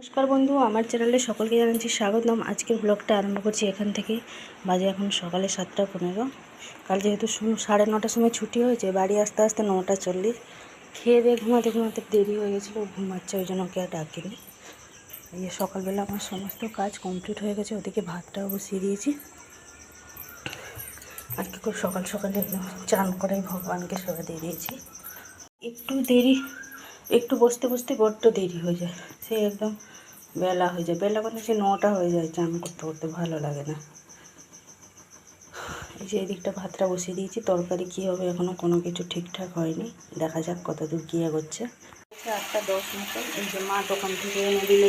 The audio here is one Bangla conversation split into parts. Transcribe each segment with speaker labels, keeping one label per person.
Speaker 1: নমস্কার বন্ধু, আমার চ্যানেলে সকলকে জানাচ্ছি স্বাগতম। আজকের ব্লগটা আরম্ভ করছি এখান থেকে। বাজে এখন সকালে 7টা 15। কাল যেহেতু 9:30টার সময় ছুটি হয়েছে, বাড়ি আসতে আসতে 9:40। খেয়ে দিয়ে ঘুমাতে ঘুমাতে দেরি হয়ে গেছিলো, ঘুমাচ্ছে, ওই জন্য ওকে আর ডাকিনি। এই সকালবেলা আমার সমস্ত কাজ কমপ্লিট হয়ে গেছে। ওদিকে ভাতটাও বসিয়ে দিয়েছি। আজকে খুব সকাল সকালে একদম চান করে ভগবানকে সেবা দিয়ে দিয়েছি। একটু বসতে বসতে বড্ড দেরি হয়ে যায়, সে একদম বেলা হয়ে যায়। বেলা মানে সে 9টা হয়ে যায়, চান করতে করতে ভালো লাগে না। এই যে এদিকটা ভাতটা বসিয়ে দিয়েছি। তরকারি কী হবে এখনও কোনো কিছু ঠিকঠাক হয়নি, দেখা যাক কত দূর কী এগোচ্ছে। 8টা 10 মতো। এই যে মা দোকান থেকে এনে দিল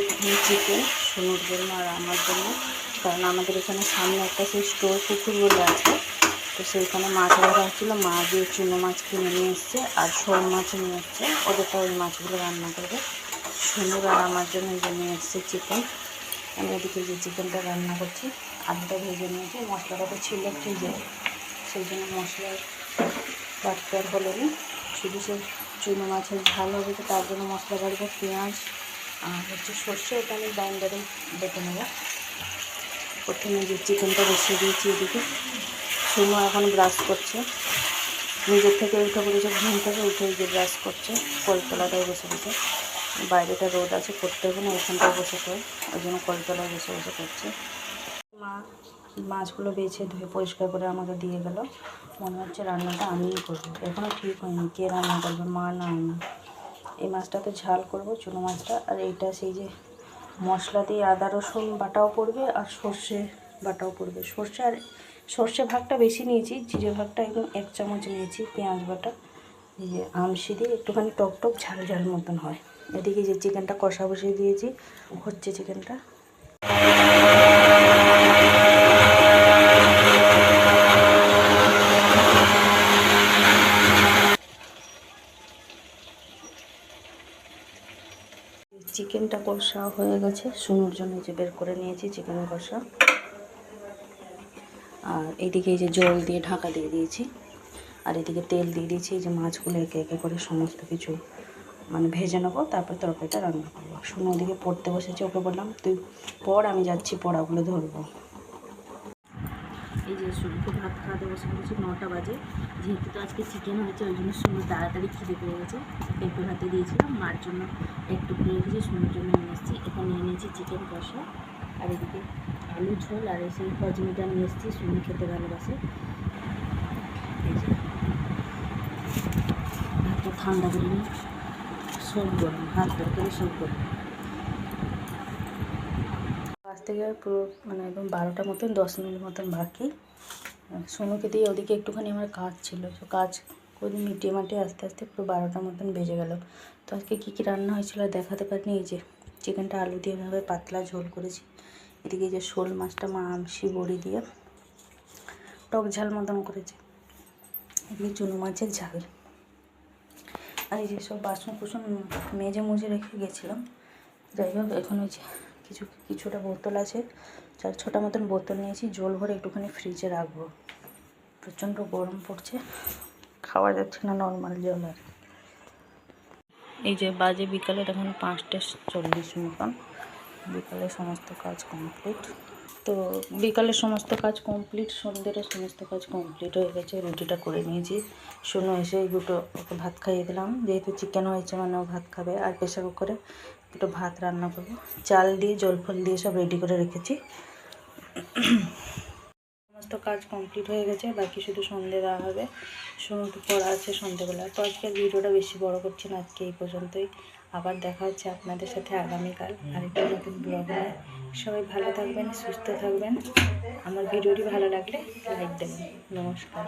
Speaker 1: চিকেন, সোনুর জন্য আর আমার জন্য। কারণ আমাদের এখানে সামনে একটা সেই স্টোর পুকুর বলে আছে, তো সেইখানে মাছ ধরা হচ্ছিল। মা দিয়ে চুনো মাছ কিনে নিয়ে এসছে আর শোল মাছ নিয়ে এসছে। ওদেরটা ওই মাছগুলো রান্না করবে। সোনুর আর আমার জন্য এই যে নিয়ে এসছে চিকেন। আমি এদিকে যে চিকেনটা রান্না করছি, আলুটা ভেজে নিয়েছি। মশলাটা তো ছিল ফ্রিজে, সেই জন্য মশলার বাটতে আর হলো না। শুধু সে চুনো মাছের ঝাল হবে, তো তার জন্য মশলা বাড়বো। পেঁয়াজ আর হচ্ছে সর্ষে, ওটা আমি গ্রাইন্ডারে বেটে নেব। প্রথমে যে চিকেনটা বসিয়ে দিয়েছি এদিকে। সোনু এখন ব্রাশ করছে, নিজের থেকে উঠে পড়েছে, ঘুম থেকে উঠে যে ব্রাশ করছে। কলতলাটায় বসে বসে, বাইরেটা রোদ আছে, করতে হবে না, এখানটায় বসে করে, ওই জন্য কলতলায় বসে বসে করছে। মা মাছগুলো বেছে ধুয়ে পরিষ্কার করে আমাকে দিয়ে গেল। মনে হচ্ছে রান্নাটা আমিই করবো। এখনও ঠিক হয়নি কে রান্না করবে, মা না আমি। এই মাছটা তো ঝাল করবো, চুনো মাছটা। আর এইটা সেই যে মশলা দিয়ে আদা রসুন বাটাও পড়বে আর সর্ষে বাটাও পড়বে। সর্ষে ভাগটা বেশি নিয়েছি, জিরে ভাগটা একদম 1 চামচ নিয়েছি। পেঁয়াজ বাটা, এই যে আমশি দিয়ে একটুখানি টক টক ঝাল ঝাল মতন হয়। এদিকে যে চিকেনটা কষা বসিয়ে দিয়েছি, হচ্ছে চিকেনটা। চিকেনটা কষা হয়ে গেছে, সোনুর জন্য যে বের করে নিয়েছি চিকেন কষা। আর এইদিকে এই যে জল দিয়ে ঢাকা দিয়ে দিয়েছি, আর এদিকে তেল দিয়ে দিয়েছি। এই যে মাছগুলো একে একে করে সমস্ত কিছু মানে ভেজে নেবো, তারপর তরকারিটা রান্না করবো। সোনু ওদিকে পড়তে বসেছে, ওকে বললাম তুই পড়, আমি যাচ্ছি পড়াগুলো ধরবো। এই যে সোনুকে ভাত খাওয়াতে বসে পড়েছি, 9টা বাজে। যেহেতু তো আজকে চিকেন হয়েছে, ওই জন্য সোনু তাড়াতাড়ি খিদে পেয়ে গেছে। পেঁপে ভাতে দিয়েছিলাম, মার জন্য একটু পেয়ে রেখেছি, সোনুর জন্য নিয়ে এসেছি। এখানে নিয়ে নিয়েছি চিকেন কষা, আর এদিকে আলু ঝোল, আর সেই হজমিটা নিয়ে এসেছি, সোনু খেতে ভালোবাসে। এই যে ভাতটা ঠান্ডা করে নিই, সব গরম, ভাত তরকারি সব গরম। আসতে গিয়ে পুরো মানে একদম 12টা মতন, 10 মিনিট মতন বাকি। সোনুকে দিয়ে ওদিকে একটুখানি আমার কাজ ছিল, তো কাজ করে মিটিয়ে মাটিয়ে আস্তে আস্তে পুরো 12টা মতন বেজে গেল। তো আজকে কী কী রান্না হয়েছিল দেখাতে পারিনি। এই যে চিকেনটা আলু দিয়ে এভাবে পাতলা ঝোল করেছি। এদিকে যে শোল মাছটা মা আমশি বড়ি দিয়ে টক ঝাল মতন করেছে। এদিকে চুনো মাছের ঝাল। আর এই যে সব বাসন কুসন মেজে মুজে রেখে গেছিলাম। যাই হোক, এখন ওই যে কিছুটা বোতল আছে, 4-6টা মতন বোতল নিয়েছি, জল ভরে একটুখানি ফ্রিজে রাখবো। প্রচণ্ড গরম পড়ছে, খাওয়া যাচ্ছে না নর্মাল জল। আর এই যে বাজে বিকালের এখন 5টা 40 মতন। বিকালে সমস্ত কাজ কমপ্লিট। তো বিকালের সমস্ত কাজ কমপ্লিট, সন্ধ্যেরও সমস্ত কাজ কমপ্লিট হয়ে গেছে। রুটিটা করে নিয়েছি। সোনু এসে দুটো ওকে ভাত খাইয়ে দিলাম, যেহেতু চিকেন হয়েছে মানে ও ভাত খাবে। আর প্রেসার কুকারে দুটো ভাত রান্না করবো, চাল দিয়ে জল ফল দিয়ে সব রেডি করে রেখেছি। সমস্ত কাজ কমপ্লিট হয়ে গেছে, বাকি শুধু সন্ধ্যে দেওয়া হবে। সোনু তো পড়া আছে সন্ধ্যেবেলা। তো আজকে ভিডিওটা বেশি বড় করছি না, আজকে এই পর্যন্তই। আবার দেখা হচ্ছে আপনাদের সাথে আগামীকাল আরেকটা নতুন ব্লগে। সবাই ভালো থাকবেন, সুস্থ থাকবেন। আমার ভিডিওটি ভালো লাগলে লাইক দেবেন। নমস্কার।